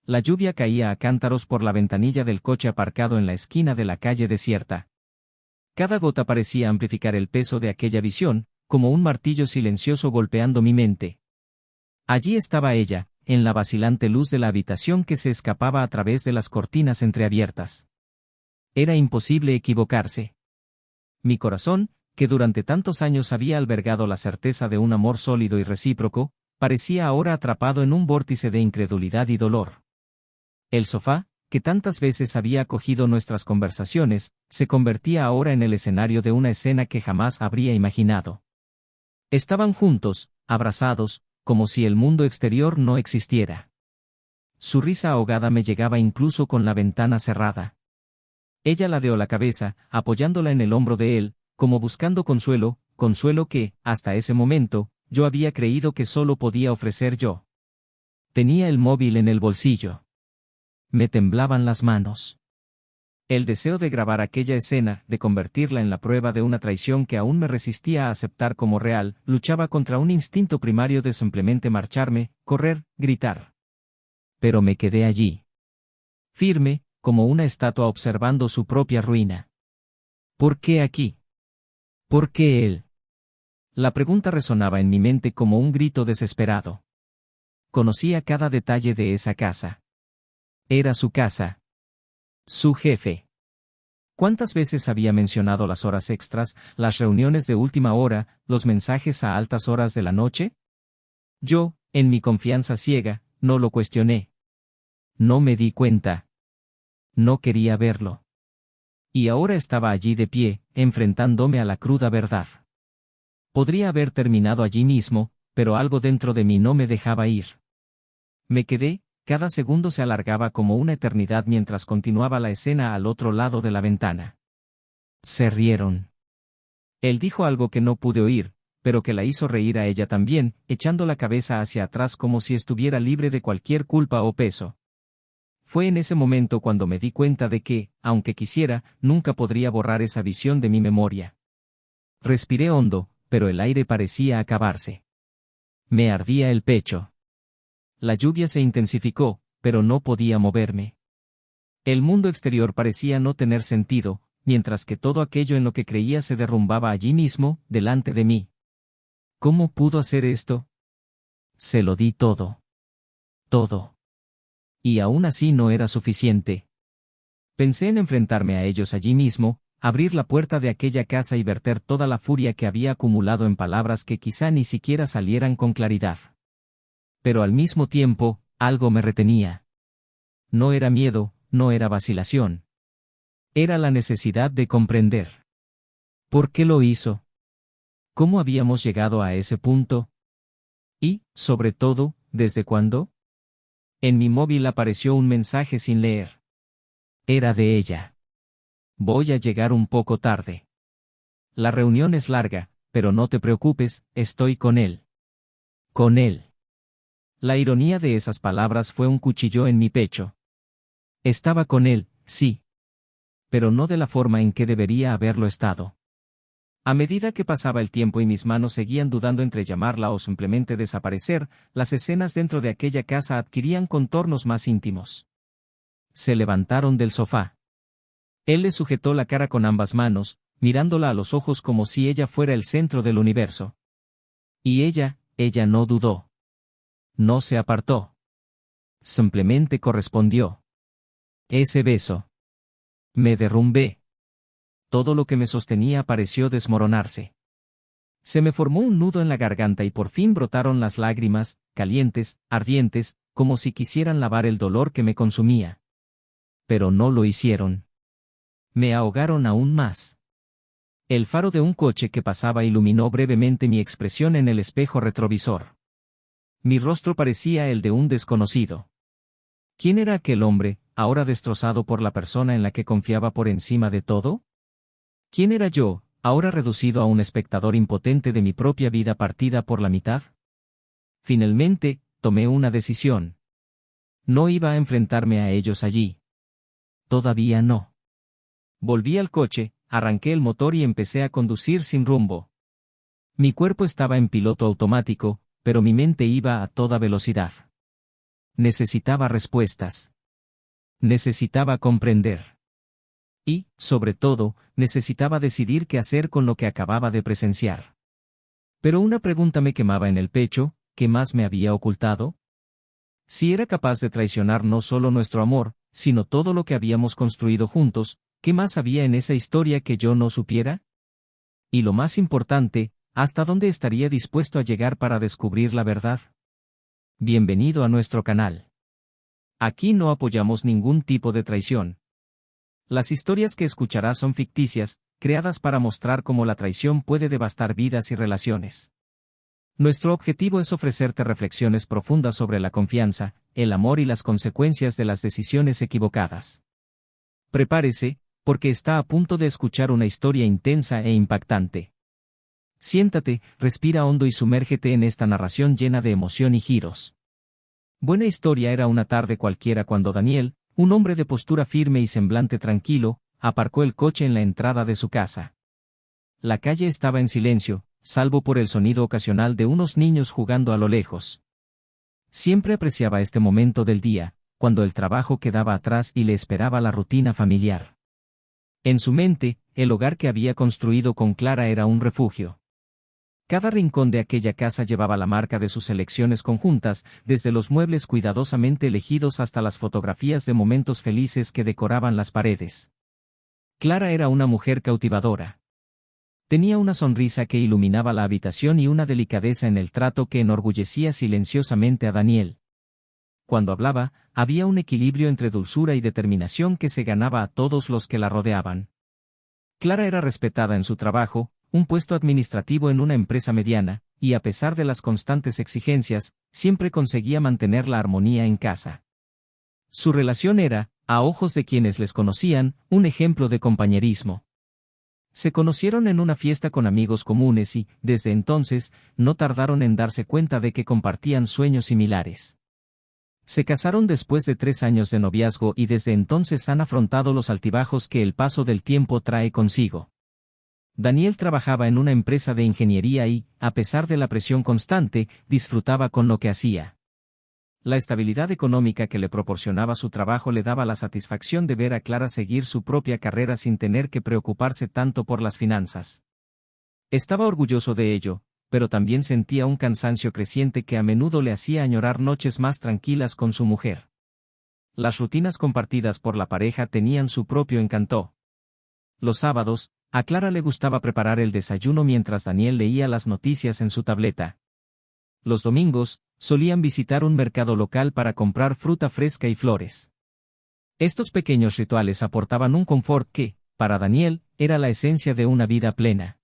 La lluvia caía a cántaros por la ventanilla del coche aparcado en la esquina de la calle desierta. Cada gota parecía amplificar el peso de aquella visión, como un martillo silencioso golpeando mi mente. Allí estaba ella, en la vacilante luz de la habitación que se escapaba a través de las cortinas entreabiertas. Era imposible equivocarse. Mi corazón, que durante tantos años había albergado la certeza de un amor sólido y recíproco, parecía ahora atrapado en un vórtice de incredulidad y dolor. El sofá, que tantas veces había acogido nuestras conversaciones, se convertía ahora en el escenario de una escena que jamás habría imaginado. Estaban juntos, abrazados, como si el mundo exterior no existiera. Su risa ahogada me llegaba incluso con la ventana cerrada. Ella ladeó la cabeza, apoyándola en el hombro de él, como buscando consuelo, consuelo que, hasta ese momento, yo había creído que solo podía ofrecer yo. Tenía el móvil en el bolsillo. Me temblaban las manos. El deseo de grabar aquella escena, de convertirla en la prueba de una traición que aún me resistía a aceptar como real, luchaba contra un instinto primario de simplemente marcharme, correr, gritar. Pero me quedé allí. Firme, como una estatua observando su propia ruina. ¿Por qué aquí? ¿Por qué él? La pregunta resonaba en mi mente como un grito desesperado. Conocía cada detalle de esa casa. Era su casa. Su jefe. ¿Cuántas veces había mencionado las horas extras, las reuniones de última hora, los mensajes a altas horas de la noche? Yo, en mi confianza ciega, no lo cuestioné. No me di cuenta. No quería verlo. Y ahora estaba allí de pie, enfrentándome a la cruda verdad. Podría haber terminado allí mismo, pero algo dentro de mí no me dejaba ir. Me quedé. Cada segundo se alargaba como una eternidad mientras continuaba la escena al otro lado de la ventana. Se rieron. Él dijo algo que no pude oír, pero que la hizo reír a ella también, echando la cabeza hacia atrás como si estuviera libre de cualquier culpa o peso. Fue en ese momento cuando me di cuenta de que, aunque quisiera, nunca podría borrar esa visión de mi memoria. Respiré hondo, pero el aire parecía acabarse. Me ardía el pecho. La lluvia se intensificó, pero no podía moverme. El mundo exterior parecía no tener sentido, mientras que todo aquello en lo que creía se derrumbaba allí mismo, delante de mí. ¿Cómo pudo hacer esto? Se lo di todo. Todo. Y aún así no era suficiente. Pensé en enfrentarme a ellos allí mismo, abrir la puerta de aquella casa y verter toda la furia que había acumulado en palabras que quizá ni siquiera salieran con claridad. Pero al mismo tiempo, algo me retenía. No era miedo, no era vacilación. Era la necesidad de comprender. ¿Por qué lo hizo? ¿Cómo habíamos llegado a ese punto? Y, sobre todo, ¿desde cuándo? En mi móvil apareció un mensaje sin leer. Era de ella. Voy a llegar un poco tarde. La reunión es larga, pero no te preocupes, estoy con él. Con él. La ironía de esas palabras fue un cuchillo en mi pecho. Estaba con él, sí. Pero no de la forma en que debería haberlo estado. A medida que pasaba el tiempo y mis manos seguían dudando entre llamarla o simplemente desaparecer, las escenas dentro de aquella casa adquirían contornos más íntimos. Se levantaron del sofá. Él le sujetó la cara con ambas manos, mirándola a los ojos como si ella fuera el centro del universo. Y ella no dudó. No se apartó. Simplemente correspondió. Ese beso. Me derrumbé. Todo lo que me sostenía pareció desmoronarse. Se me formó un nudo en la garganta y por fin brotaron las lágrimas, calientes, ardientes, como si quisieran lavar el dolor que me consumía. Pero no lo hicieron. Me ahogaron aún más. El faro de un coche que pasaba iluminó brevemente mi expresión en el espejo retrovisor. Mi rostro parecía el de un desconocido. ¿Quién era aquel hombre, ahora destrozado por la persona en la que confiaba por encima de todo? ¿Quién era yo, ahora reducido a un espectador impotente de mi propia vida partida por la mitad? Finalmente, tomé una decisión. No iba a enfrentarme a ellos allí. Todavía no. Volví al coche, arranqué el motor y empecé a conducir sin rumbo. Mi cuerpo estaba en piloto automático, pero mi mente iba a toda velocidad. necesitaba respuestas. Necesitaba comprender. Y, sobre todo, necesitaba decidir qué hacer con lo que acababa de presenciar. Pero una pregunta me quemaba en el pecho: ¿qué más me había ocultado? Si era capaz de traicionar no solo nuestro amor, sino todo lo que habíamos construido juntos, ¿qué más había en esa historia que yo no supiera? Y lo más importante, ¿hasta dónde estaría dispuesto a llegar para descubrir la verdad? Bienvenido a nuestro canal. Aquí no apoyamos ningún tipo de traición. Las historias que escucharás son ficticias, creadas para mostrar cómo la traición puede devastar vidas y relaciones. Nuestro objetivo es ofrecerte reflexiones profundas sobre la confianza, el amor y las consecuencias de las decisiones equivocadas. Prepárese, porque está a punto de escuchar una historia intensa e impactante. Siéntate, respira hondo y sumérgete en esta narración llena de emoción y giros. Buena historia. Era una tarde cualquiera cuando Daniel, un hombre de postura firme y semblante tranquilo, aparcó el coche en la entrada de su casa. La calle estaba en silencio, salvo por el sonido ocasional de unos niños jugando a lo lejos. Siempre apreciaba este momento del día, cuando el trabajo quedaba atrás y le esperaba la rutina familiar. En su mente, el hogar que había construido con Clara era un refugio. Cada rincón de aquella casa llevaba la marca de sus elecciones conjuntas, desde los muebles cuidadosamente elegidos hasta las fotografías de momentos felices que decoraban las paredes. Clara era una mujer cautivadora. Tenía una sonrisa que iluminaba la habitación y una delicadeza en el trato que enorgullecía silenciosamente a Daniel. Cuando hablaba, había un equilibrio entre dulzura y determinación que se ganaba a todos los que la rodeaban. Clara era respetada en su trabajo, un puesto administrativo en una empresa mediana, y a pesar de las constantes exigencias, siempre conseguía mantener la armonía en casa. Su relación era, a ojos de quienes les conocían, un ejemplo de compañerismo. Se conocieron en una fiesta con amigos comunes y, desde entonces, no tardaron en darse cuenta de que compartían sueños similares. Se casaron después de 3 años de noviazgo y desde entonces han afrontado los altibajos que el paso del tiempo trae consigo. Daniel trabajaba en una empresa de ingeniería y, a pesar de la presión constante, disfrutaba con lo que hacía. La estabilidad económica que le proporcionaba su trabajo le daba la satisfacción de ver a Clara seguir su propia carrera sin tener que preocuparse tanto por las finanzas. Estaba orgulloso de ello, pero también sentía un cansancio creciente que a menudo le hacía añorar noches más tranquilas con su mujer. Las rutinas compartidas por la pareja tenían su propio encanto. Los sábados, a Clara le gustaba preparar el desayuno mientras Daniel leía las noticias en su tableta. Los domingos, solían visitar un mercado local para comprar fruta fresca y flores. Estos pequeños rituales aportaban un confort que, para Daniel, era la esencia de una vida plena.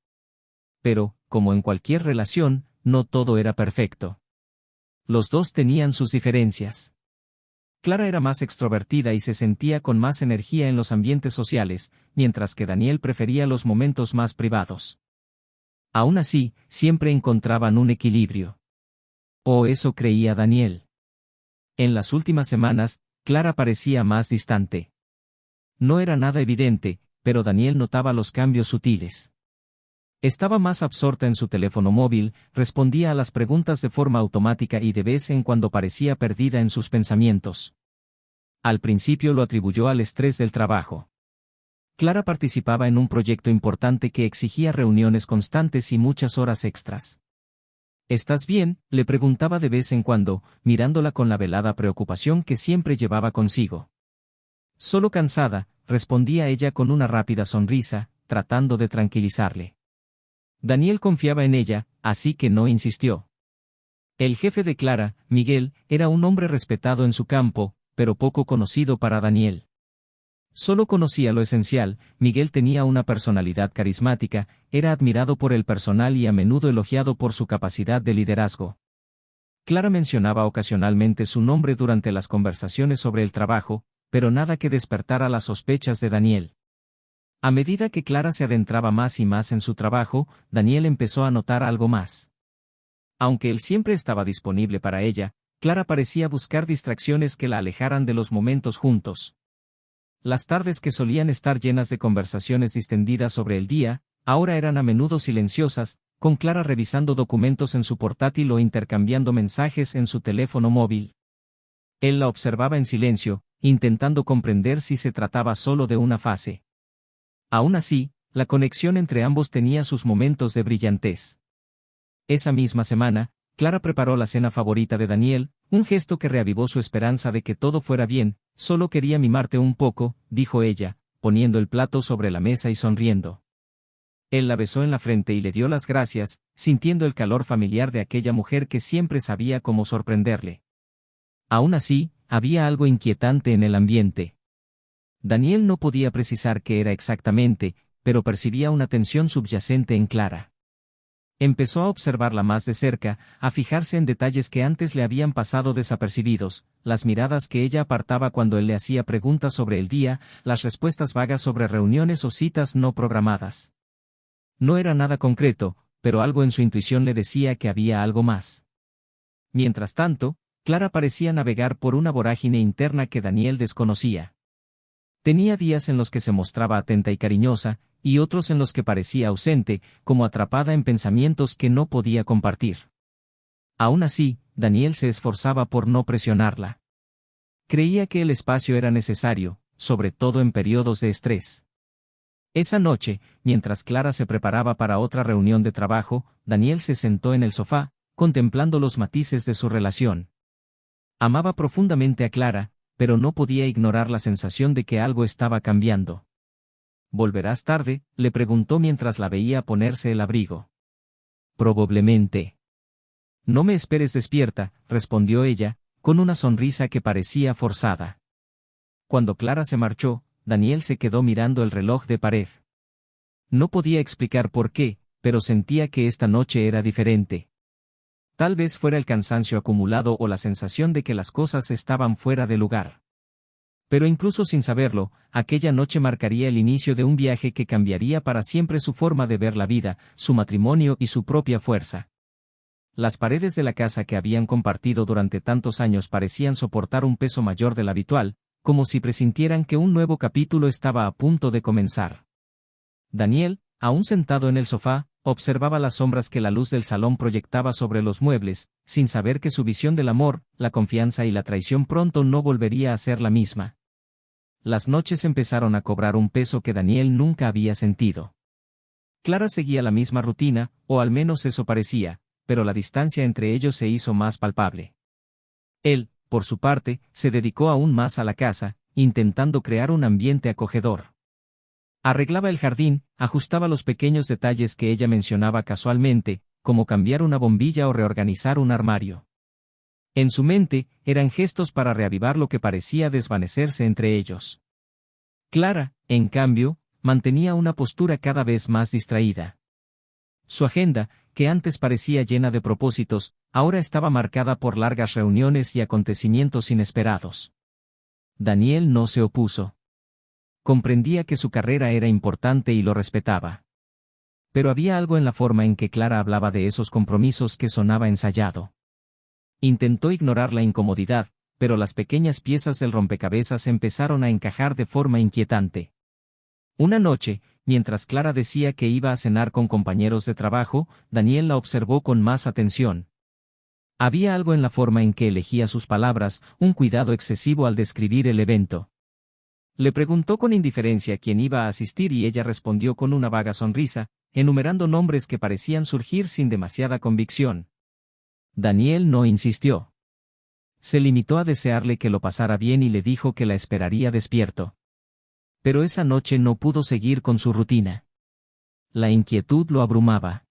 Pero, como en cualquier relación, no todo era perfecto. Los dos tenían sus diferencias. Clara era más extrovertida y se sentía con más energía en los ambientes sociales, mientras que Daniel prefería los momentos más privados. Aún así, siempre encontraban un equilibrio. O eso creía Daniel. En las últimas semanas, Clara parecía más distante. No era nada evidente, pero Daniel notaba los cambios sutiles. Estaba más absorta en su teléfono móvil, respondía a las preguntas de forma automática y de vez en cuando parecía perdida en sus pensamientos. Al principio lo atribuyó al estrés del trabajo. Clara participaba en un proyecto importante que exigía reuniones constantes y muchas horas extras. ¿Estás bien?, le preguntaba de vez en cuando, mirándola con la velada preocupación que siempre llevaba consigo. Solo cansada, respondía ella con una rápida sonrisa, tratando de tranquilizarle. Daniel confiaba en ella, así que no insistió. El jefe de Clara, Miguel, era un hombre respetado en su campo, pero poco conocido para Daniel. Solo conocía lo esencial. Miguel tenía una personalidad carismática, era admirado por el personal y a menudo elogiado por su capacidad de liderazgo. Clara mencionaba ocasionalmente su nombre durante las conversaciones sobre el trabajo, pero nada que despertara las sospechas de Daniel. A medida que Clara se adentraba más y más en su trabajo, Daniel empezó a notar algo más. Aunque él siempre estaba disponible para ella, Clara parecía buscar distracciones que la alejaran de los momentos juntos. Las tardes que solían estar llenas de conversaciones distendidas sobre el día, ahora eran a menudo silenciosas, con Clara revisando documentos en su portátil o intercambiando mensajes en su teléfono móvil. Él la observaba en silencio, intentando comprender si se trataba solo de una fase. Aún así, la conexión entre ambos tenía sus momentos de brillantez. Esa misma semana, Clara preparó la cena favorita de Daniel, un gesto que reavivó su esperanza de que todo fuera bien. Solo quería mimarte un poco, dijo ella, poniendo el plato sobre la mesa y sonriendo. Él la besó en la frente y le dio las gracias, sintiendo el calor familiar de aquella mujer que siempre sabía cómo sorprenderle. Aún así, había algo inquietante en el ambiente. Daniel no podía precisar qué era exactamente, pero percibía una tensión subyacente en Clara. Empezó a observarla más de cerca, a fijarse en detalles que antes le habían pasado desapercibidos, las miradas que ella apartaba cuando él le hacía preguntas sobre el día, las respuestas vagas sobre reuniones o citas no programadas. No era nada concreto, pero algo en su intuición le decía que había algo más. Mientras tanto, Clara parecía navegar por una vorágine interna que Daniel desconocía. Tenía días en los que se mostraba atenta y cariñosa, y otros en los que parecía ausente, como atrapada en pensamientos que no podía compartir. Aún así, Daniel se esforzaba por no presionarla. Creía que el espacio era necesario, sobre todo en periodos de estrés. Esa noche, mientras Clara se preparaba para otra reunión de trabajo, Daniel se sentó en el sofá, contemplando los matices de su relación. Amaba profundamente a Clara, pero no podía ignorar la sensación de que algo estaba cambiando. ¿Volverás tarde?, le preguntó mientras la veía ponerse el abrigo. Probablemente. No me esperes despierta, respondió ella, con una sonrisa que parecía forzada. Cuando Clara se marchó, Daniel se quedó mirando el reloj de pared. No podía explicar por qué, pero sentía que esta noche era diferente. Tal vez fuera el cansancio acumulado o la sensación de que las cosas estaban fuera de lugar. Pero incluso sin saberlo, aquella noche marcaría el inicio de un viaje que cambiaría para siempre su forma de ver la vida, su matrimonio y su propia fuerza. Las paredes de la casa que habían compartido durante tantos años parecían soportar un peso mayor del habitual, como si presintieran que un nuevo capítulo estaba a punto de comenzar. Daniel, aún sentado en el sofá, observaba las sombras que la luz del salón proyectaba sobre los muebles, sin saber que su visión del amor, la confianza y la traición pronto no volvería a ser la misma. Las noches empezaron a cobrar un peso que Daniel nunca había sentido. Clara seguía la misma rutina, o al menos eso parecía, pero la distancia entre ellos se hizo más palpable. Él, por su parte, se dedicó aún más a la casa, intentando crear un ambiente acogedor. Arreglaba el jardín, ajustaba los pequeños detalles que ella mencionaba casualmente, como cambiar una bombilla o reorganizar un armario. En su mente, eran gestos para reavivar lo que parecía desvanecerse entre ellos. Clara, en cambio, mantenía una postura cada vez más distraída. Su agenda, que antes parecía llena de propósitos, ahora estaba marcada por largas reuniones y acontecimientos inesperados. Daniel no se opuso. Comprendía que su carrera era importante y lo respetaba. Pero había algo en la forma en que Clara hablaba de esos compromisos que sonaba ensayado. Intentó ignorar la incomodidad, pero las pequeñas piezas del rompecabezas empezaron a encajar de forma inquietante. Una noche, mientras Clara decía que iba a cenar con compañeros de trabajo, Daniel la observó con más atención. Había algo en la forma en que elegía sus palabras, un cuidado excesivo al describir el evento. Le preguntó con indiferencia quién iba a asistir y ella respondió con una vaga sonrisa, enumerando nombres que parecían surgir sin demasiada convicción. Daniel no insistió. Se limitó a desearle que lo pasara bien y le dijo que la esperaría despierto. Pero esa noche no pudo seguir con su rutina. La inquietud lo abrumaba.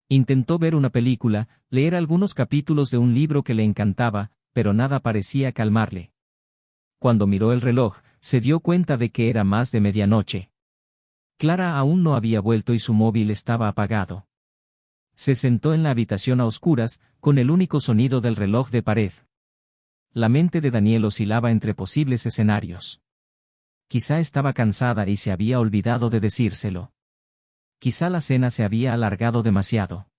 Intentó ver una película, leer algunos capítulos de un libro que le encantaba, pero nada parecía calmarle. Cuando miró el reloj, se dio cuenta de que era más de medianoche. Clara aún no había vuelto y su móvil estaba apagado. Se sentó en la habitación a oscuras, con el único sonido del reloj de pared. La mente de Daniel oscilaba entre posibles escenarios. Quizá estaba cansada y se había olvidado de decírselo. Quizá la cena se había alargado demasiado.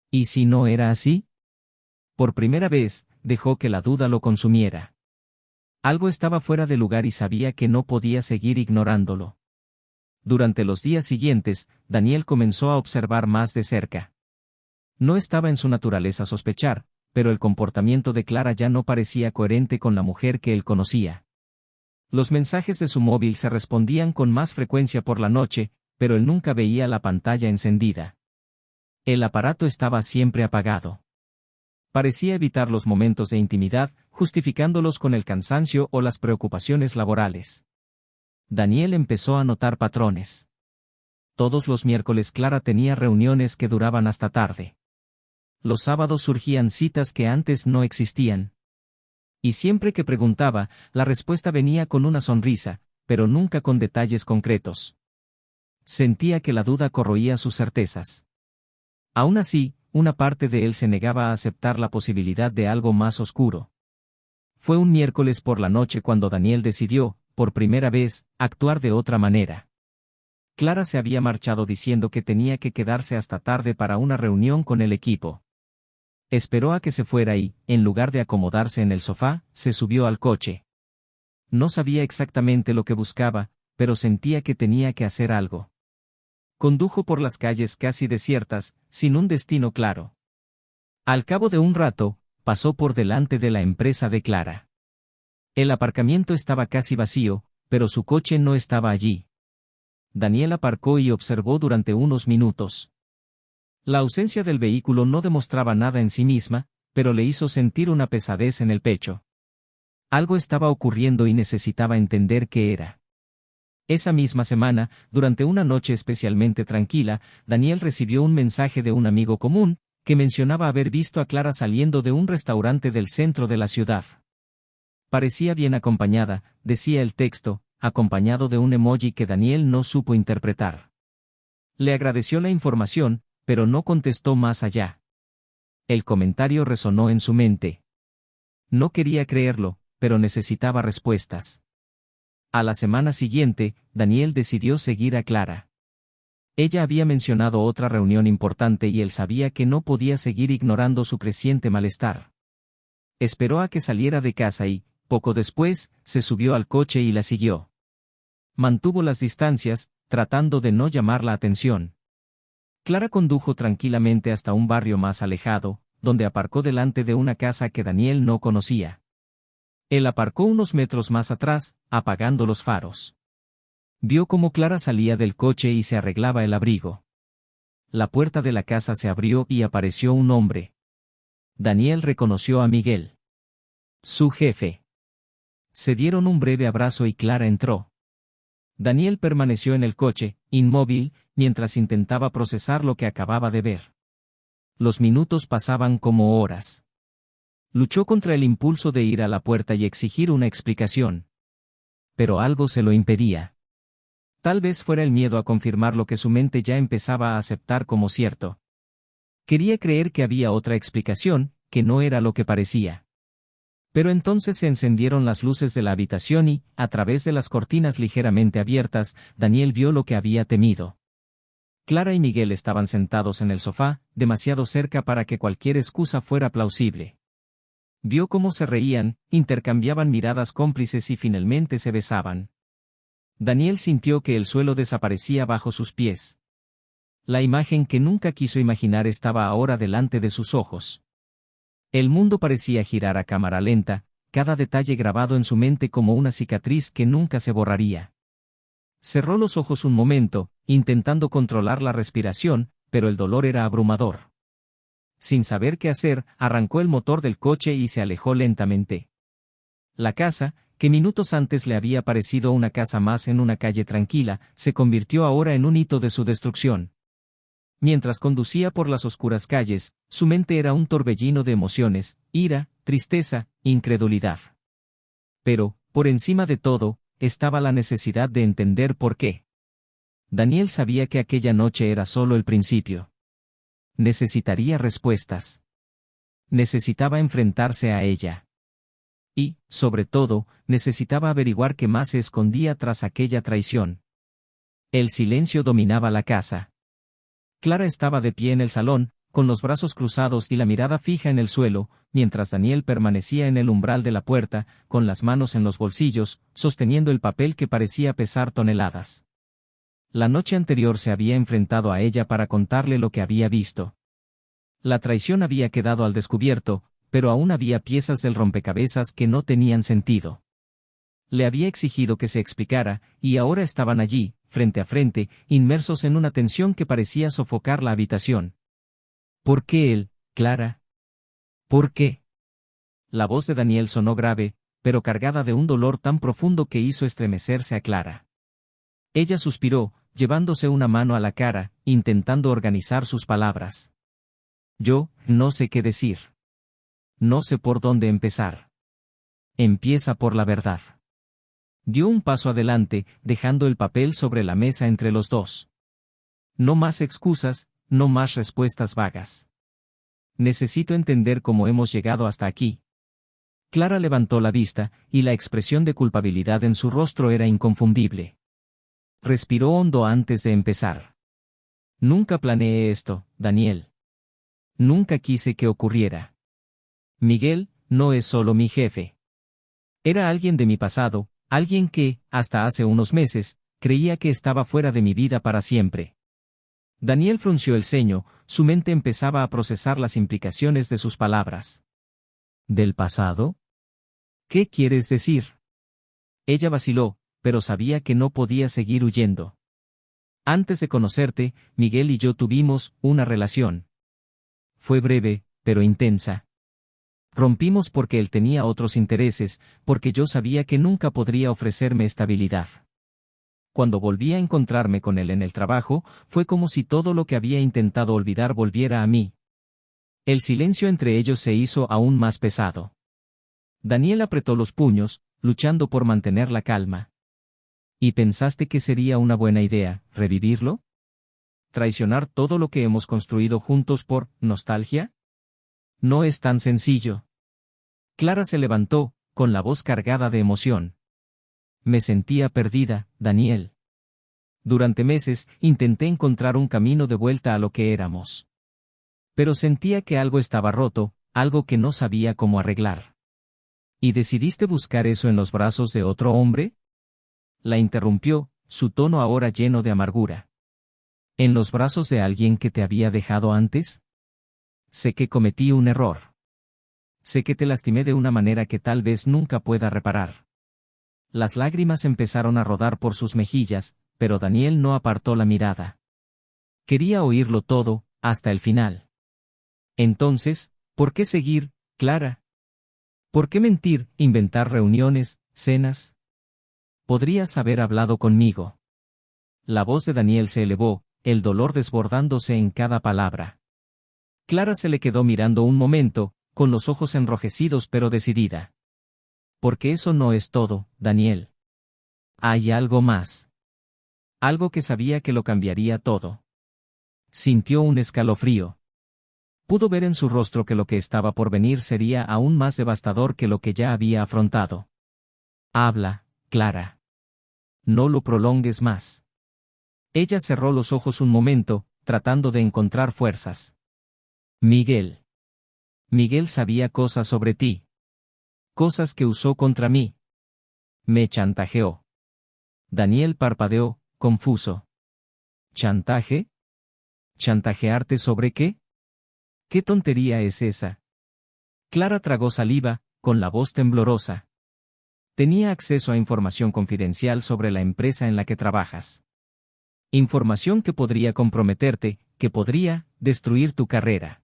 ¿Y si no era así? Por primera vez, dejó que la duda lo consumiera. Algo estaba fuera de lugar y sabía que no podía seguir ignorándolo. Durante los días siguientes, Daniel comenzó a observar más de cerca. No estaba en su naturaleza sospechar, pero el comportamiento de Clara ya no parecía coherente con la mujer que él conocía. Los mensajes de su móvil se respondían con más frecuencia por la noche, pero él nunca veía la pantalla encendida. El aparato estaba siempre apagado. Parecía evitar los momentos de intimidad, justificándolos con el cansancio o las preocupaciones laborales. Daniel empezó a notar patrones. Todos los miércoles Clara tenía reuniones que duraban hasta tarde. Los sábados surgían citas que antes no existían. Y siempre que preguntaba, la respuesta venía con una sonrisa, pero nunca con detalles concretos. Sentía que la duda corroía sus certezas. Aún así, una parte de él se negaba a aceptar la posibilidad de algo más oscuro. Fue un miércoles por la noche cuando Daniel decidió, por primera vez, actuar de otra manera. Clara se había marchado diciendo que tenía que quedarse hasta tarde para una reunión con el equipo. Esperó a que se fuera y, en lugar de acomodarse en el sofá, se subió al coche. No sabía exactamente lo que buscaba, pero sentía que tenía que hacer algo. Condujo por las calles casi desiertas, sin un destino claro. Al cabo de un rato, pasó por delante de la empresa de Clara. El aparcamiento estaba casi vacío, pero su coche no estaba allí. Daniel aparcó y observó durante unos minutos. La ausencia del vehículo no demostraba nada en sí misma, pero le hizo sentir una pesadez en el pecho. Algo estaba ocurriendo y necesitaba entender qué era. Esa misma semana, durante una noche especialmente tranquila, Daniel recibió un mensaje de un amigo común, que mencionaba haber visto a Clara saliendo de un restaurante del centro de la ciudad. Parecía bien acompañada, decía el texto, acompañado de un emoji que Daniel no supo interpretar. Le agradeció la información, pero no contestó más allá. El comentario resonó en su mente. No quería creerlo, pero necesitaba respuestas. A la semana siguiente, Daniel decidió seguir a Clara. Ella había mencionado otra reunión importante y él sabía que no podía seguir ignorando su creciente malestar. Esperó a que saliera de casa y, poco después, se subió al coche y la siguió. Mantuvo las distancias, tratando de no llamar la atención. Clara condujo tranquilamente hasta un barrio más alejado, donde aparcó delante de una casa que Daniel no conocía. Él aparcó unos metros más atrás, apagando los faros. Vio cómo Clara salía del coche y se arreglaba el abrigo. La puerta de la casa se abrió y apareció un hombre. Daniel reconoció a Miguel. Su jefe. Se dieron un breve abrazo y Clara entró. Daniel permaneció en el coche, inmóvil, mientras intentaba procesar lo que acababa de ver. Los minutos pasaban como horas. Luchó contra el impulso de ir a la puerta y exigir una explicación. Pero algo se lo impedía. Tal vez fuera el miedo a confirmar lo que su mente ya empezaba a aceptar como cierto. Quería creer que había otra explicación, que no era lo que parecía. Pero entonces se encendieron las luces de la habitación y, a través de las cortinas ligeramente abiertas, Daniel vio lo que había temido. Clara y Miguel estaban sentados en el sofá, demasiado cerca para que cualquier excusa fuera plausible. Vio cómo se reían, intercambiaban miradas cómplices y finalmente se besaban. Daniel sintió que el suelo desaparecía bajo sus pies. La imagen que nunca quiso imaginar estaba ahora delante de sus ojos. El mundo parecía girar a cámara lenta, cada detalle grabado en su mente como una cicatriz que nunca se borraría. Cerró los ojos un momento, intentando controlar la respiración, pero el dolor era abrumador. Sin saber qué hacer, arrancó el motor del coche y se alejó lentamente. La casa, que minutos antes le había parecido una casa más en una calle tranquila, se convirtió ahora en un hito de su destrucción. Mientras conducía por las oscuras calles, su mente era un torbellino de emociones, ira, tristeza, incredulidad. Pero, por encima de todo, estaba la necesidad de entender por qué. Daniel sabía que aquella noche era solo el principio. Necesitaría respuestas. Necesitaba enfrentarse a ella. Y, sobre todo, necesitaba averiguar qué más se escondía tras aquella traición. El silencio dominaba la casa. Clara estaba de pie en el salón, con los brazos cruzados y la mirada fija en el suelo, mientras Daniel permanecía en el umbral de la puerta, con las manos en los bolsillos, sosteniendo el papel que parecía pesar toneladas. La noche anterior se había enfrentado a ella para contarle lo que había visto. La traición había quedado al descubierto, pero aún había piezas del rompecabezas que no tenían sentido. Le había exigido que se explicara, y ahora estaban allí, frente a frente, inmersos en una tensión que parecía sofocar la habitación. ¿Por qué él, Clara? ¿Por qué? La voz de Daniel sonó grave, pero cargada de un dolor tan profundo que hizo estremecerse a Clara. Ella suspiró, llevándose una mano a la cara, intentando organizar sus palabras. Yo, no sé qué decir. No sé por dónde empezar. Empieza por la verdad. Dio un paso adelante, dejando el papel sobre la mesa entre los dos. No más excusas, no más respuestas vagas. Necesito entender cómo hemos llegado hasta aquí. Clara levantó la vista, y la expresión de culpabilidad en su rostro era inconfundible. Respiró hondo antes de empezar. Nunca planeé esto, Daniel. Nunca quise que ocurriera. Miguel, no es solo mi jefe. Era alguien de mi pasado, alguien que, hasta hace unos meses, creía que estaba fuera de mi vida para siempre. Daniel frunció el ceño, su mente empezaba a procesar las implicaciones de sus palabras. ¿Del pasado? ¿Qué quieres decir? Ella vaciló, pero sabía que no podía seguir huyendo. Antes de conocerte, Miguel y yo tuvimos una relación. Fue breve, pero intensa. Rompimos porque él tenía otros intereses, porque yo sabía que nunca podría ofrecerme estabilidad. Cuando volví a encontrarme con él en el trabajo, fue como si todo lo que había intentado olvidar volviera a mí. El silencio entre ellos se hizo aún más pesado. Daniel apretó los puños, luchando por mantener la calma. ¿Y pensaste que sería una buena idea, revivirlo? ¿Traicionar todo lo que hemos construido juntos por nostalgia? No es tan sencillo. Clara se levantó, con la voz cargada de emoción. Me sentía perdida, Daniel. Durante meses, intenté encontrar un camino de vuelta a lo que éramos. Pero sentía que algo estaba roto, algo que no sabía cómo arreglar. ¿Y decidiste buscar eso en los brazos de otro hombre? La interrumpió, su tono ahora lleno de amargura. ¿En los brazos de alguien que te había dejado antes? Sé que cometí un error. Sé que te lastimé de una manera que tal vez nunca pueda reparar. Las lágrimas empezaron a rodar por sus mejillas, pero Daniel no apartó la mirada. Quería oírlo todo, hasta el final. Entonces, ¿por qué seguir, Clara? ¿Por qué mentir, inventar reuniones, cenas? Podrías haber hablado conmigo. La voz de Daniel se elevó, el dolor desbordándose en cada palabra. Clara se le quedó mirando un momento, con los ojos enrojecidos pero decidida. Porque eso no es todo, Daniel. Hay algo más. Algo que sabía que lo cambiaría todo. Sintió un escalofrío. Pudo ver en su rostro que lo que estaba por venir sería aún más devastador que lo que ya había afrontado. Habla, Clara. No lo prolongues más. Ella cerró los ojos un momento, tratando de encontrar fuerzas. Miguel. Miguel sabía cosas sobre ti. Cosas que usó contra mí. Me chantajeó. Daniel parpadeó, confuso. ¿Chantaje? ¿Chantajearte sobre qué? ¿Qué tontería es esa? Clara tragó saliva, con la voz temblorosa. Tenía acceso a información confidencial sobre la empresa en la que trabajas. Información que podría comprometerte, que podría destruir tu carrera.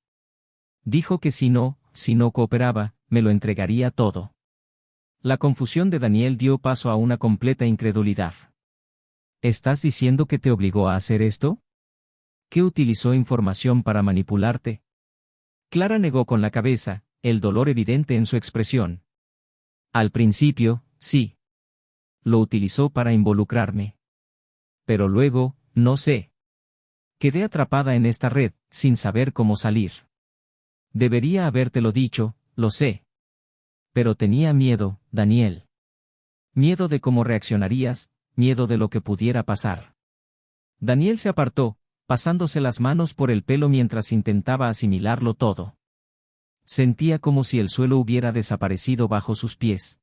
Dijo que si no cooperaba, me lo entregaría todo. La confusión de Daniel dio paso a una completa incredulidad. ¿Estás diciendo que te obligó a hacer esto? ¿Que utilizó información para manipularte? Clara negó con la cabeza, el dolor evidente en su expresión. Al principio, sí. Lo utilizó para involucrarme. Pero luego, no sé. Quedé atrapada en esta red, sin saber cómo salir. Debería habértelo dicho, lo sé. Pero tenía miedo, Daniel. Miedo de cómo reaccionarías, miedo de lo que pudiera pasar. Daniel se apartó, pasándose las manos por el pelo mientras intentaba asimilarlo todo. Sentía como si el suelo hubiera desaparecido bajo sus pies.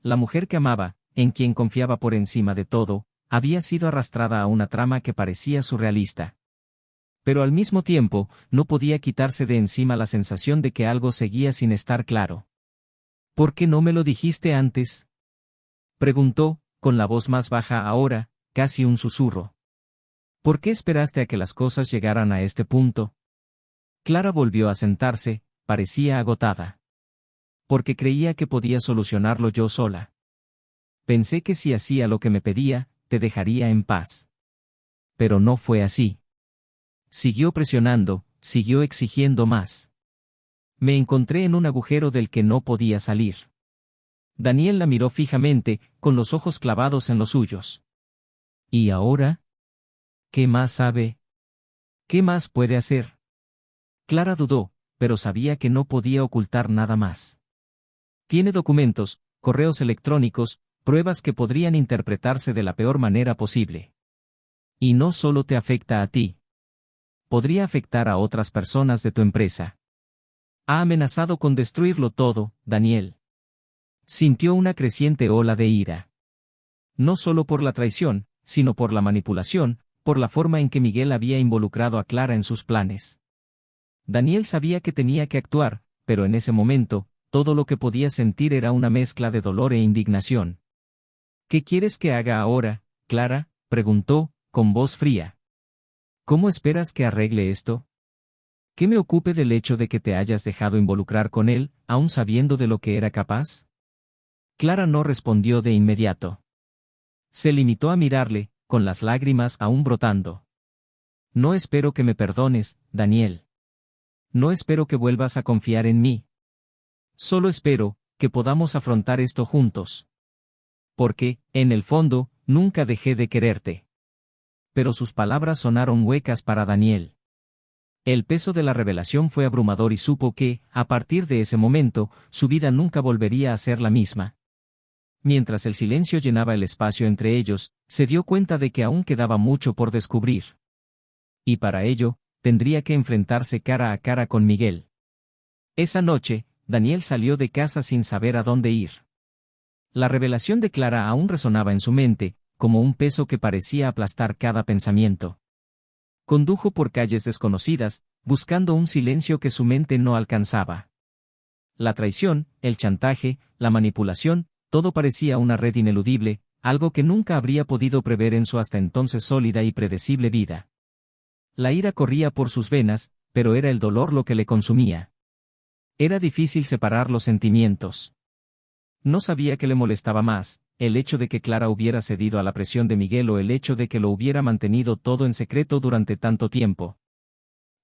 La mujer que amaba, en quien confiaba por encima de todo, había sido arrastrada a una trama que parecía surrealista. Pero al mismo tiempo, no podía quitarse de encima la sensación de que algo seguía sin estar claro. ¿Por qué no me lo dijiste antes?, preguntó, con la voz más baja ahora, casi un susurro. ¿Por qué esperaste a que las cosas llegaran a este punto? Clara volvió a sentarse, parecía agotada. Porque creía que podía solucionarlo yo sola. Pensé que si hacía lo que me pedía, te dejaría en paz. Pero no fue así. Siguió presionando, siguió exigiendo más. Me encontré en un agujero del que no podía salir. Daniel la miró fijamente, con los ojos clavados en los suyos. ¿Y ahora? ¿Qué más sabe? ¿Qué más puede hacer? Clara dudó, pero sabía que no podía ocultar nada más. Tiene documentos, correos electrónicos, pruebas que podrían interpretarse de la peor manera posible. Y no solo te afecta a ti. Podría afectar a otras personas de tu empresa. Ha amenazado con destruirlo todo, Daniel. Sintió una creciente ola de ira. No solo por la traición, sino por la manipulación, por la forma en que Miguel había involucrado a Clara en sus planes. Daniel sabía que tenía que actuar, pero en ese momento, todo lo que podía sentir era una mezcla de dolor e indignación. ¿Qué quieres que haga ahora, Clara?, preguntó, con voz fría. ¿Cómo esperas que arregle esto? ¿Qué me ocupe del hecho de que te hayas dejado involucrar con él, aun sabiendo de lo que era capaz? Clara no respondió de inmediato. Se limitó a mirarle, con las lágrimas aún brotando. No espero que me perdones, Daniel. No espero que vuelvas a confiar en mí. Solo espero que podamos afrontar esto juntos. Porque, en el fondo, nunca dejé de quererte. Pero sus palabras sonaron huecas para Daniel. El peso de la revelación fue abrumador y supo que, a partir de ese momento, su vida nunca volvería a ser la misma. Mientras el silencio llenaba el espacio entre ellos, se dio cuenta de que aún quedaba mucho por descubrir. Y para ello, tendría que enfrentarse cara a cara con Miguel. Esa noche, Daniel salió de casa sin saber a dónde ir. La revelación de Clara aún resonaba en su mente, como un peso que parecía aplastar cada pensamiento. Condujo por calles desconocidas, buscando un silencio que su mente no alcanzaba. La traición, el chantaje, la manipulación, todo parecía una red ineludible, algo que nunca habría podido prever en su hasta entonces sólida y predecible vida. La ira corría por sus venas, pero era el dolor lo que le consumía. Era difícil separar los sentimientos. No sabía qué le molestaba más, el hecho de que Clara hubiera cedido a la presión de Miguel o el hecho de que lo hubiera mantenido todo en secreto durante tanto tiempo.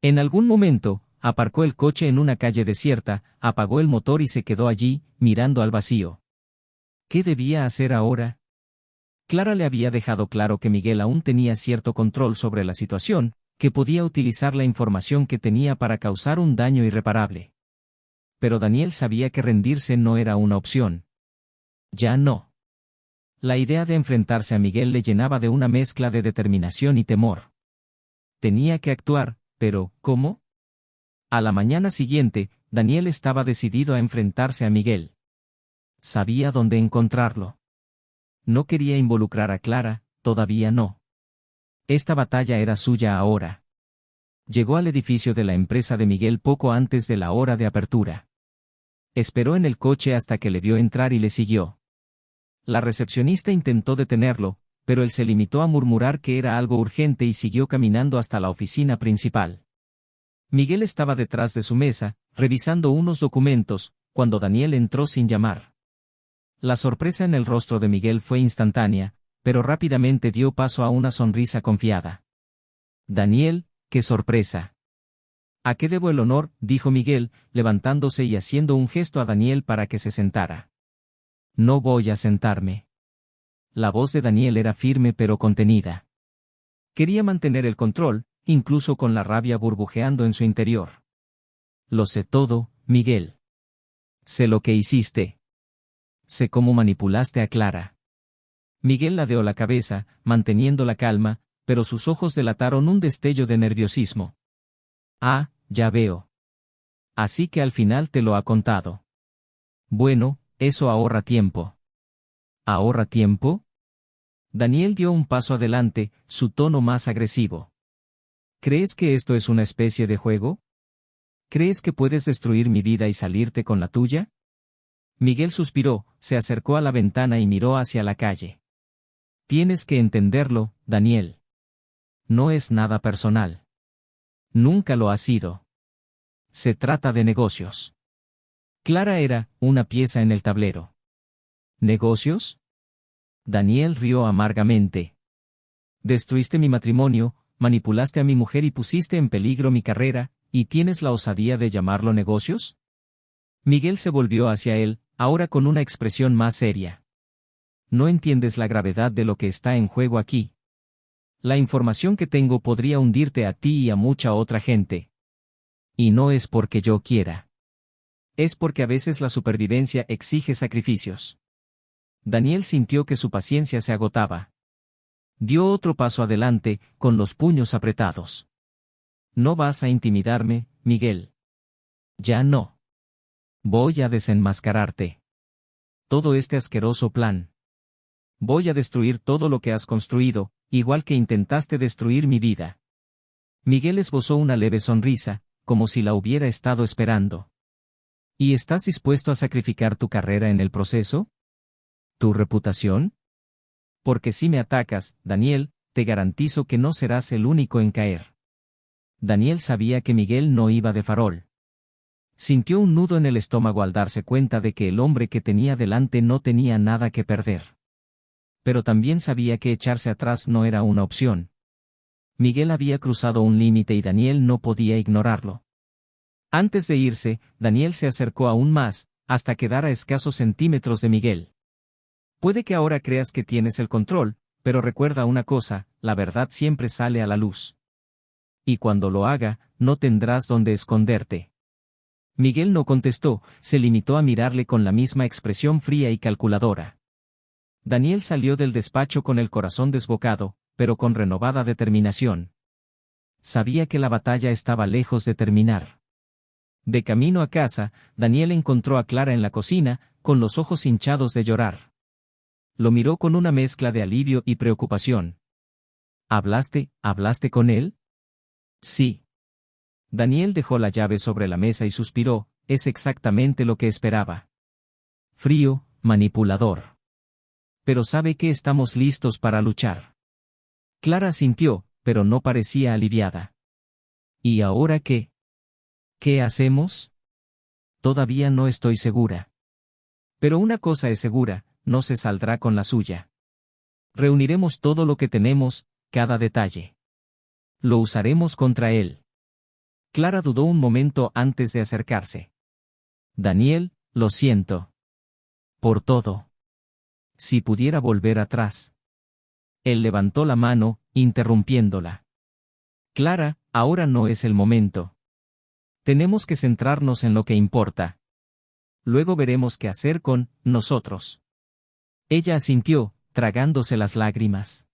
En algún momento, aparcó el coche en una calle desierta, apagó el motor y se quedó allí, mirando al vacío. ¿Qué debía hacer ahora? Clara le había dejado claro que Miguel aún tenía cierto control sobre la situación, que podía utilizar la información que tenía para causar un daño irreparable. Pero Daniel sabía que rendirse no era una opción. Ya no. La idea de enfrentarse a Miguel le llenaba de una mezcla de determinación y temor. Tenía que actuar, pero, ¿cómo? A la mañana siguiente, Daniel estaba decidido a enfrentarse a Miguel. Sabía dónde encontrarlo. No quería involucrar a Clara, todavía no. Esta batalla era suya ahora. Llegó al edificio de la empresa de Miguel poco antes de la hora de apertura. Esperó en el coche hasta que le vio entrar y le siguió. La recepcionista intentó detenerlo, pero él se limitó a murmurar que era algo urgente y siguió caminando hasta la oficina principal. Miguel estaba detrás de su mesa, revisando unos documentos, cuando Daniel entró sin llamar. La sorpresa en el rostro de Miguel fue instantánea, pero rápidamente dio paso a una sonrisa confiada. Daniel, ¡qué sorpresa! ¿A qué debo el honor?, dijo Miguel, levantándose y haciendo un gesto a Daniel para que se sentara. No voy a sentarme. La voz de Daniel era firme pero contenida. Quería mantener el control, incluso con la rabia burbujeando en su interior. Lo sé todo, Miguel. Sé lo que hiciste. Sé cómo manipulaste a Clara. Miguel ladeó la cabeza, manteniendo la calma, pero sus ojos delataron un destello de nerviosismo. Ah, ya veo. Así que al final te lo ha contado. Bueno, eso ahorra tiempo. ¿Ahorra tiempo? Daniel dio un paso adelante, su tono más agresivo. ¿Crees que esto es una especie de juego? ¿Crees que puedes destruir mi vida y salirte con la tuya? Miguel suspiró, se acercó a la ventana y miró hacia la calle. Tienes que entenderlo, Daniel. No es nada personal. Nunca lo ha sido. Se trata de negocios. Clara era una pieza en el tablero. ¿Negocios? Daniel rió amargamente. Destruiste mi matrimonio, manipulaste a mi mujer y pusiste en peligro mi carrera, ¿y tienes la osadía de llamarlo negocios? Miguel se volvió hacia él, ahora con una expresión más seria. No entiendes la gravedad de lo que está en juego aquí. La información que tengo podría hundirte a ti y a mucha otra gente. Y no es porque yo quiera. Es porque a veces la supervivencia exige sacrificios. Daniel sintió que su paciencia se agotaba. Dio otro paso adelante, con los puños apretados. No vas a intimidarme, Miguel. Ya no. Voy a desenmascararte. Todo este asqueroso plan. Voy a destruir todo lo que has construido, igual que intentaste destruir mi vida. Miguel esbozó una leve sonrisa, como si la hubiera estado esperando. ¿Y estás dispuesto a sacrificar tu carrera en el proceso? ¿Tu reputación? Porque si me atacas, Daniel, te garantizo que no serás el único en caer. Daniel sabía que Miguel no iba de farol. Sintió un nudo en el estómago al darse cuenta de que el hombre que tenía delante no tenía nada que perder. Pero también sabía que echarse atrás no era una opción. Miguel había cruzado un límite y Daniel no podía ignorarlo. Antes de irse, Daniel se acercó aún más, hasta quedar a escasos centímetros de Miguel. Puede que ahora creas que tienes el control, pero recuerda una cosa, la verdad siempre sale a la luz. Y cuando lo haga, no tendrás dónde esconderte. Miguel no contestó, se limitó a mirarle con la misma expresión fría y calculadora. Daniel salió del despacho con el corazón desbocado, pero con renovada determinación. Sabía que la batalla estaba lejos de terminar. De camino a casa, Daniel encontró a Clara en la cocina, con los ojos hinchados de llorar. Lo miró con una mezcla de alivio y preocupación. ¿Hablaste con él? Sí. Daniel dejó la llave sobre la mesa y suspiró, es exactamente lo que esperaba. Frío, manipulador. Pero sabe que estamos listos para luchar. Clara sintió, pero no parecía aliviada. ¿Y ahora qué? ¿Qué hacemos? Todavía no estoy segura. Pero una cosa es segura, no se saldrá con la suya. Reuniremos todo lo que tenemos, cada detalle. Lo usaremos contra él. Clara dudó un momento antes de acercarse. Daniel, lo siento. Por todo. Si pudiera volver atrás. Él levantó la mano, interrumpiéndola. Clara, ahora no es el momento. Tenemos que centrarnos en lo que importa. Luego veremos qué hacer con nosotros. Ella asintió, tragándose las lágrimas.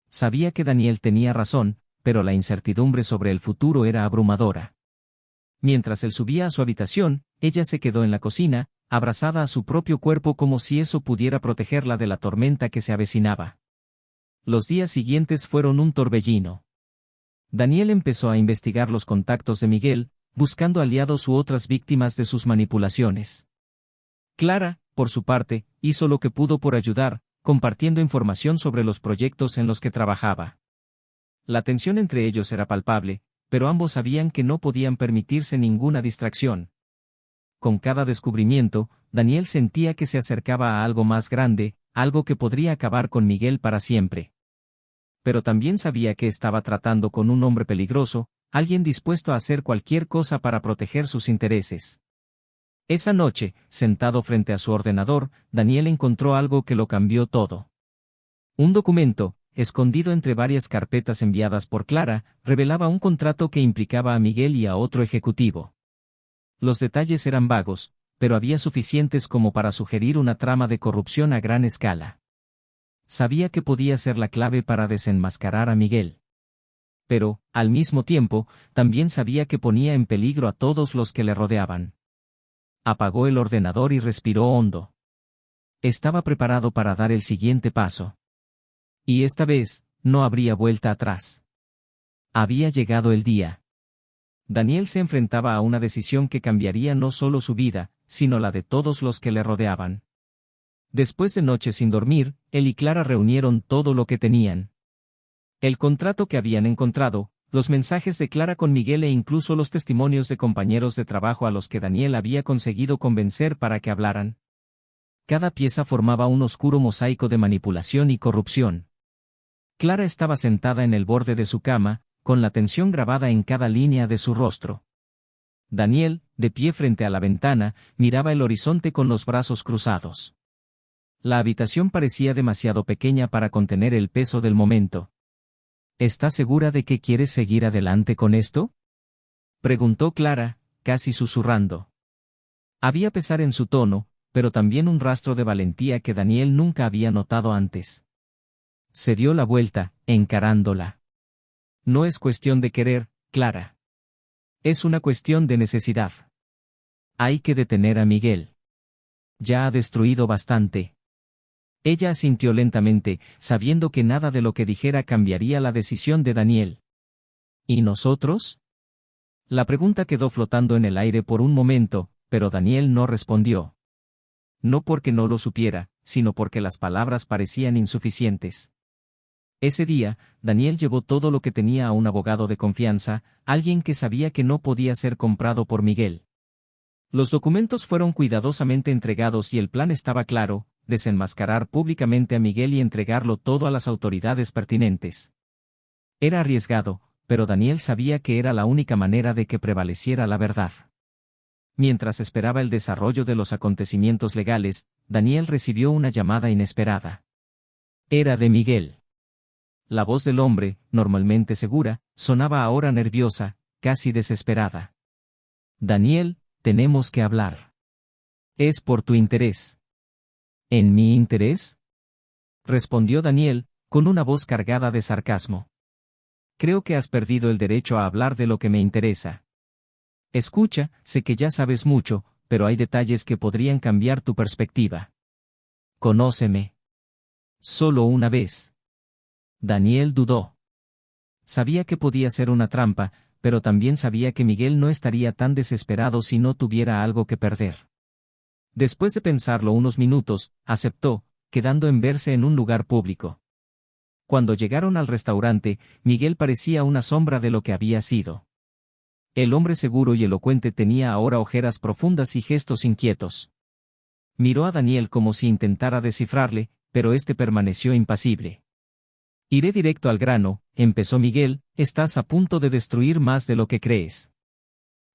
Sabía que Daniel tenía razón, pero la incertidumbre sobre el futuro era abrumadora. Mientras él subía a su habitación, ella se quedó en la cocina, abrazada a su propio cuerpo como si eso pudiera protegerla de la tormenta que se avecinaba. Los días siguientes fueron un torbellino. Daniel empezó a investigar los contactos de Miguel, buscando aliados u otras víctimas de sus manipulaciones. Clara, por su parte, hizo lo que pudo por ayudar, compartiendo información sobre los proyectos en los que trabajaba. La tensión entre ellos era palpable, pero ambos sabían que no podían permitirse ninguna distracción. Con cada descubrimiento, Daniel sentía que se acercaba a algo más grande, algo que podría acabar con Miguel para siempre. Pero también sabía que estaba tratando con un hombre peligroso, alguien dispuesto a hacer cualquier cosa para proteger sus intereses. Esa noche, sentado frente a su ordenador, Daniel encontró algo que lo cambió todo. Un documento, escondido entre varias carpetas enviadas por Clara, revelaba un contrato que implicaba a Miguel y a otro ejecutivo. Los detalles eran vagos, pero había suficientes como para sugerir una trama de corrupción a gran escala. Sabía que podía ser la clave para desenmascarar a Miguel. Pero, al mismo tiempo, también sabía que ponía en peligro a todos los que le rodeaban. Apagó el ordenador y respiró hondo. Estaba preparado para dar el siguiente paso. Y esta vez, no habría vuelta atrás. Había llegado el día. Daniel se enfrentaba a una decisión que cambiaría no solo su vida, sino la de todos los que le rodeaban. Después de noches sin dormir, él y Clara reunieron todo lo que tenían. El contrato que habían encontrado, los mensajes de Clara con Miguel e incluso los testimonios de compañeros de trabajo a los que Daniel había conseguido convencer para que hablaran. Cada pieza formaba un oscuro mosaico de manipulación y corrupción. Clara estaba sentada en el borde de su cama, con la tensión grabada en cada línea de su rostro. Daniel, de pie frente a la ventana, miraba el horizonte con los brazos cruzados. La habitación parecía demasiado pequeña para contener el peso del momento. ¿Estás segura de que quieres seguir adelante con esto?, preguntó Clara, casi susurrando. Había pesar en su tono, pero también un rastro de valentía que Daniel nunca había notado antes. Se dio la vuelta, encarándola. No es cuestión de querer, Clara. Es una cuestión de necesidad. Hay que detener a Miguel. Ya ha destruido bastante. Ella asintió lentamente, sabiendo que nada de lo que dijera cambiaría la decisión de Daniel. ¿Y nosotros? La pregunta quedó flotando en el aire por un momento, pero Daniel no respondió. No porque no lo supiera, sino porque las palabras parecían insuficientes. Ese día, Daniel llevó todo lo que tenía a un abogado de confianza, alguien que sabía que no podía ser comprado por Miguel. Los documentos fueron cuidadosamente entregados y el plan estaba claro: desenmascarar públicamente a Miguel y entregarlo todo a las autoridades pertinentes. Era arriesgado, pero Daniel sabía que era la única manera de que prevaleciera la verdad. Mientras esperaba el desarrollo de los acontecimientos legales, Daniel recibió una llamada inesperada. Era de Miguel. La voz del hombre, normalmente segura, sonaba ahora nerviosa, casi desesperada. Daniel, tenemos que hablar. Es por tu interés. ¿En mi interés?, respondió Daniel, con una voz cargada de sarcasmo. Creo que has perdido el derecho a hablar de lo que me interesa. Escucha, sé que ya sabes mucho, pero hay detalles que podrían cambiar tu perspectiva. Conóceme. Solo una vez. Daniel dudó. Sabía que podía ser una trampa, pero también sabía que Miguel no estaría tan desesperado si no tuviera algo que perder. Después de pensarlo unos minutos, aceptó, quedando en verse en un lugar público. Cuando llegaron al restaurante, Miguel parecía una sombra de lo que había sido. El hombre seguro y elocuente tenía ahora ojeras profundas y gestos inquietos. Miró a Daniel como si intentara descifrarle, pero éste permaneció impasible. Iré directo al grano, empezó Miguel, estás a punto de destruir más de lo que crees.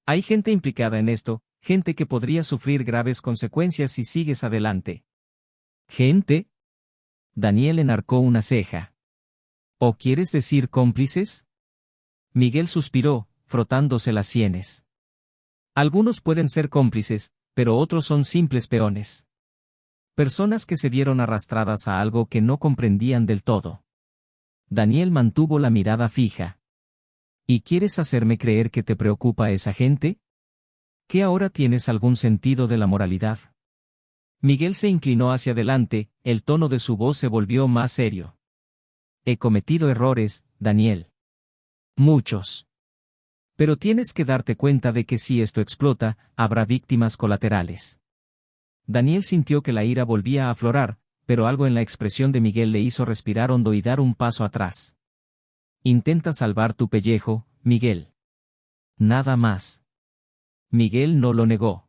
Hay gente implicada en esto, gente que podría sufrir graves consecuencias si sigues adelante. ¿Gente? Daniel enarcó una ceja. ¿O quieres decir cómplices? Miguel suspiró, frotándose las sienes. Algunos pueden ser cómplices, pero otros son simples peones. Personas que se vieron arrastradas a algo que no comprendían del todo. Daniel mantuvo la mirada fija. ¿Y quieres hacerme creer que te preocupa esa gente? ¿Que ahora tienes algún sentido de la moralidad? Miguel se inclinó hacia adelante, el tono de su voz se volvió más serio. He cometido errores, Daniel. Muchos. Pero tienes que darte cuenta de que si esto explota, habrá víctimas colaterales. Daniel sintió que la ira volvía a aflorar, pero algo en la expresión de Miguel le hizo respirar hondo y dar un paso atrás. Intenta salvar tu pellejo, Miguel. Nada más. Miguel no lo negó.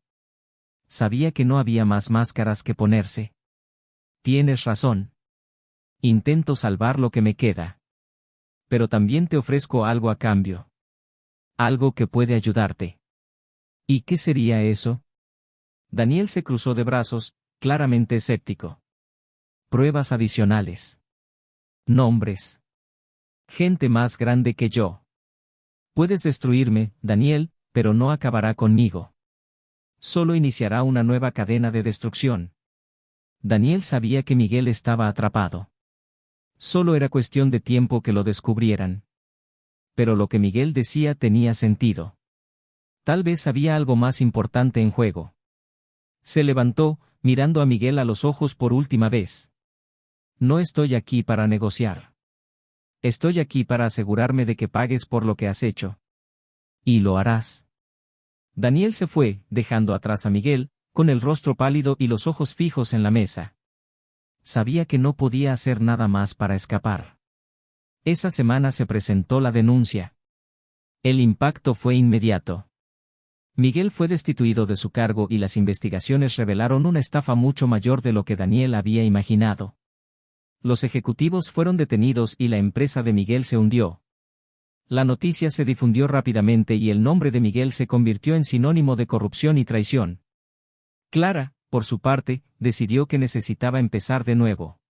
Sabía que no había más máscaras que ponerse. Tienes razón. Intento salvar lo que me queda. Pero también te ofrezco algo a cambio. Algo que puede ayudarte. ¿Y qué sería eso? Daniel se cruzó de brazos, claramente escéptico. Pruebas adicionales. Nombres. Gente más grande que yo. Puedes destruirme, Daniel, pero no acabará conmigo. Solo iniciará una nueva cadena de destrucción. Daniel sabía que Miguel estaba atrapado. Solo era cuestión de tiempo que lo descubrieran. Pero lo que Miguel decía tenía sentido. Tal vez había algo más importante en juego. Se levantó, mirando a Miguel a los ojos por última vez. No estoy aquí para negociar. Estoy aquí para asegurarme de que pagues por lo que has hecho. Y lo harás. Daniel se fue, dejando atrás a Miguel, con el rostro pálido y los ojos fijos en la mesa. Sabía que no podía hacer nada más para escapar. Esa semana se presentó la denuncia. El impacto fue inmediato. Miguel fue destituido de su cargo y las investigaciones revelaron una estafa mucho mayor de lo que Daniel había imaginado. Los ejecutivos fueron detenidos y la empresa de Miguel se hundió. La noticia se difundió rápidamente y el nombre de Miguel se convirtió en sinónimo de corrupción y traición. Clara, por su parte, decidió que necesitaba empezar de nuevo.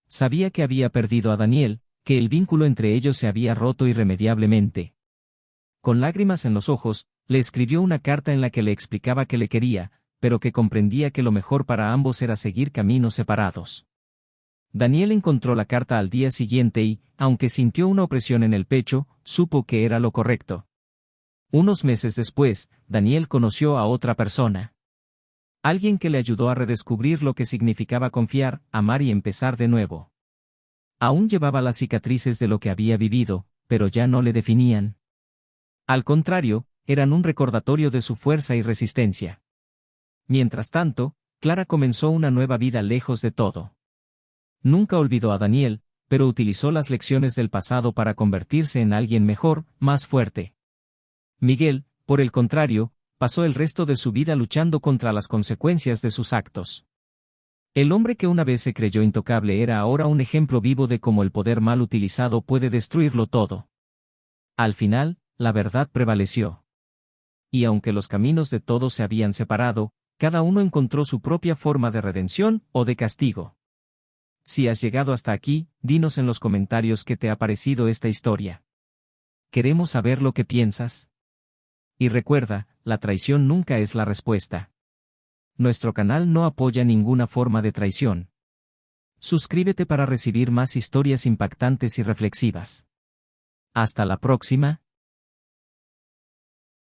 Sabía que había perdido a Daniel, que el vínculo entre ellos se había roto irremediablemente. Con lágrimas en los ojos, le escribió una carta en la que le explicaba que le quería, pero que comprendía que lo mejor para ambos era seguir caminos separados. Daniel encontró la carta al día siguiente y, aunque sintió una opresión en el pecho, supo que era lo correcto. Unos meses después, Daniel conoció a otra persona. Alguien que le ayudó a redescubrir lo que significaba confiar, amar y empezar de nuevo. Aún llevaba las cicatrices de lo que había vivido, pero ya no le definían. Al contrario, eran un recordatorio de su fuerza y resistencia. Mientras tanto, Clara comenzó una nueva vida lejos de todo. Nunca olvidó a Daniel, pero utilizó las lecciones del pasado para convertirse en alguien mejor, más fuerte. Miguel, por el contrario, pasó el resto de su vida luchando contra las consecuencias de sus actos. El hombre que una vez se creyó intocable era ahora un ejemplo vivo de cómo el poder mal utilizado puede destruirlo todo. Al final, la verdad prevaleció. Y aunque los caminos de todos se habían separado, cada uno encontró su propia forma de redención o de castigo. Si has llegado hasta aquí, dinos en los comentarios qué te ha parecido esta historia. Queremos saber lo que piensas. Y recuerda, la traición nunca es la respuesta. Nuestro canal no apoya ninguna forma de traición. Suscríbete para recibir más historias impactantes y reflexivas. Hasta la próxima.